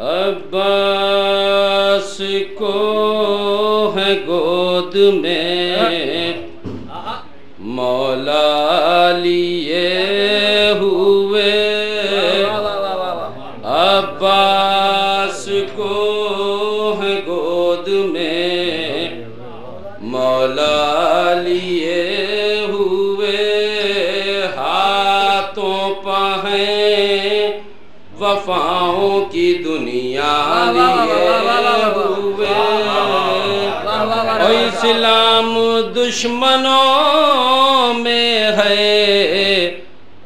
عباس کو ہے گود میں مولا لیے ہوئے، عباس کو ہے گود میں مولا لیے ہوئے، ہاتھوں پہیں وفاؤں کی دنیا لیے ہوئے، اور اسلام دشمنوں میں ہے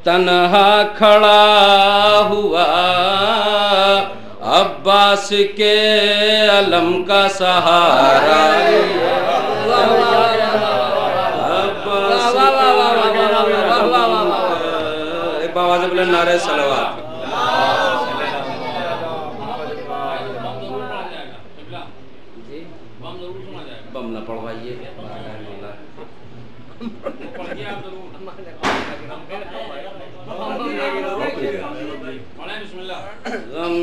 تنہا کھڑا ہوا، عباس کے علم کا سہارا لیا، ایک باواز بلند نعرہ صلوات۔ بم نہ پڑھوائیے، غم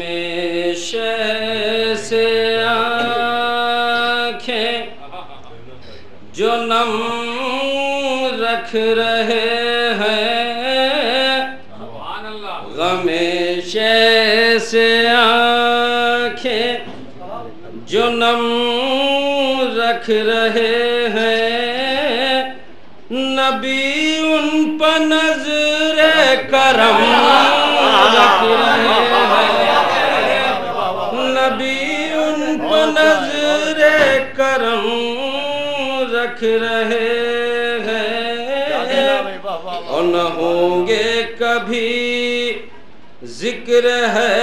شے سے آنکھیں جو نم رکھ رہے ہیں، غم شے سے آنکھیں جو نم رکھ رہے ہیں، نبی ان پر نظر کرم رکھ رہے ہیں، نبی ان پر نظر کرم رکھ رہے ہیں، اور نہ ہوں گے کبھی ذکر ہے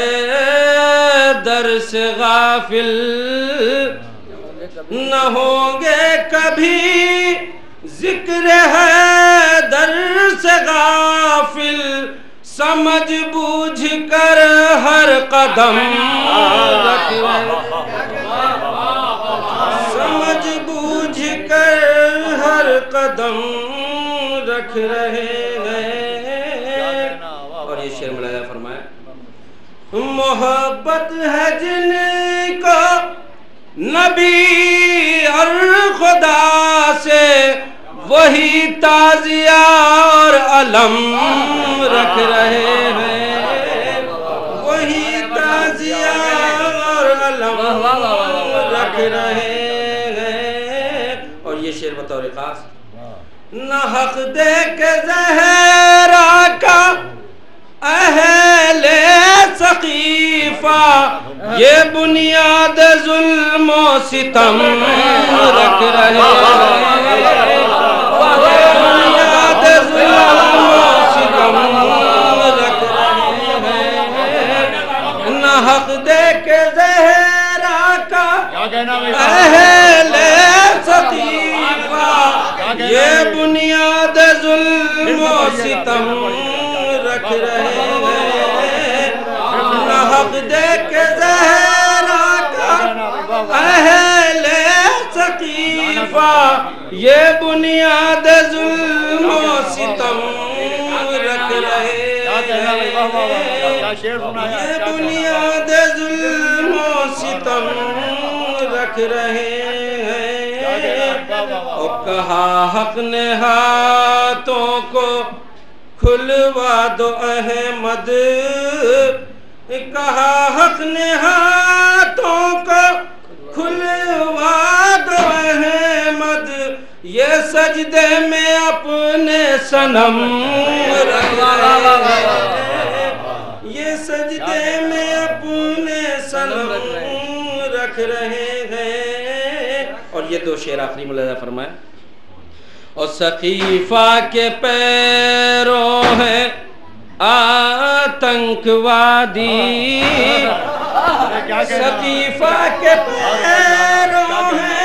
درس غافل، نہ ہوں گے کبھی ذکر ہے درس غافل، سمجھ بوجھ کر ہر قدم رکھ رہے، سمجھ بوجھ کر ہر قدم رکھ رہے ہیں، اور یہ شعر ملاحظہ فرمائے، محبت ہے جن کو نبی اور خدا سے، وہی تعزیہ اور علم رکھ رہے ہیں، وہی تعزیہ اور علم رکھ رہے ہیں، اور یہ شعر بطور خاص، نہ حق دے کے زہرا کا اہل سقیفہ، یہ بنیاد ظلم و ستم رکھ رہے ہیں، بنیاد ظلم و ستم رکھ رہے ہیں، نہ حق دے کے زہرا کا اہل سقیفہ، یہ بنیاد ظلم و ستم رکھ رہے ہیں، نہ حق دے کے زہرا کا اہل سقیفہ، یہ بنیاد ظلم و ستم رکھ رہے ہیں، یہ بنیاد ظلم و ستم رکھ رہے ہیں، اور کہا حق نے ہاتھوں کو کھلوا دو احمد، کہا حق نے ہاتھوں کو کھلوا دو احمد، یہ سجدے میں اپنے صنم رکھ رہے ہیں، یہ سجدے میں اپنے صنم رکھ رہے ہیں، اور یہ دو شعر آخری ملاحظہ فرمائے، اور سقیفہ کے پیروں ہے آتنکوادی، سقیفہ کے پیروں ہے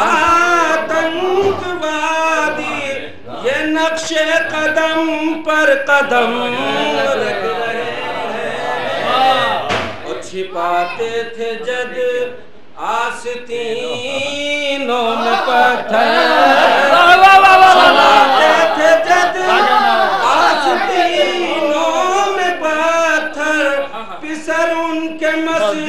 آتنکوادی، یہ نقش قدم پر قدم رکھ رہے ہیں، اور چھپاتے تھے جد آستینوں میں پتھر، چھپاتے تھے جد آستینوں میں پتھر، پسر ان کے مسجد